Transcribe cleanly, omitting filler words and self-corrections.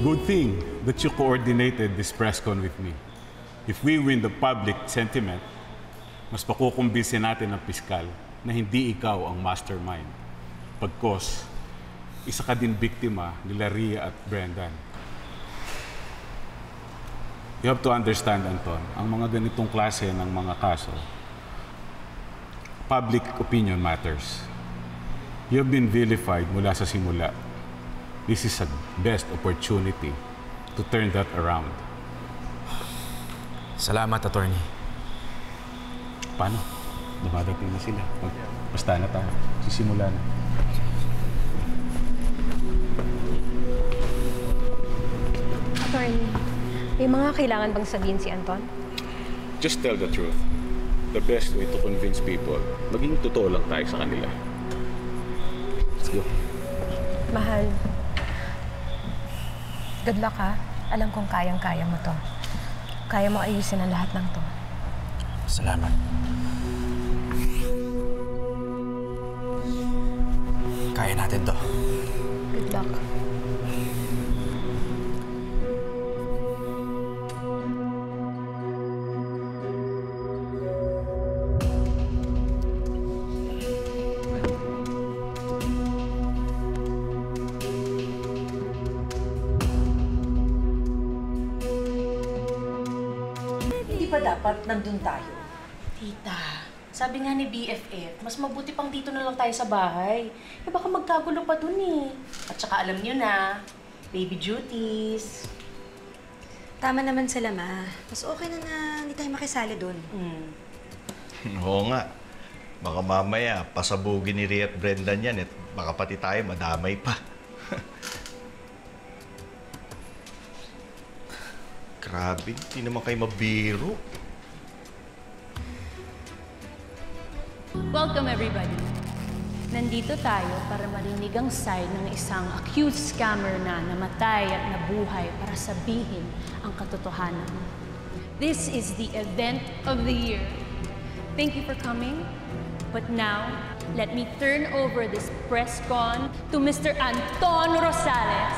Good thing that you coordinated this press con with me. If we win the public sentiment, mas pakukumbinsin natin ang piskal na hindi ikaw ang mastermind. Pagkos, isa ka din biktima nila Rhea at Brendan. You have to understand, Anton, ang mga ganitong klase ng mga kaso, public opinion matters. You have been vilified mula sa simula. This is a best opportunity to turn that around. Salamat, attorney. Paano? Dumadating na sila. Basta na tayo. Sisimula na. Attorney, may mga kailangan bang sabihin si Anton? Just tell the truth. The best way to convince people, maging totoo lang tayo sa kanila. Let's go. Mahal. Good luck, ha? Alam kong kayang-kaya mo to. Kaya mo ayusin ang lahat ng to. Salamat. Kaya natin to. Good luck. Hindi ba dapat nandun tayo? Tita, sabi nga ni BFF, mas mabuti pang dito na lang tayo sa bahay. Eh baka magkagulo pa dun eh. At saka alam niyo na, baby duties. Tama naman sila, Ma. Mas okay na hindi tayo makisali dun. Oo nga. Baka mamaya, pasabugin ni Rhea at Brendan yan at baka pati tayo madamay pa. Grabe, hindi naman kayo mabiro. Welcome everybody. Nandito tayo para marinig ang side ng isang accused scammer na namatay at nabuhay para sabihin ang katotohanan. This is the event of the year. Thank you for coming. But now, let me turn over this press con to Mr. Anton Rosales.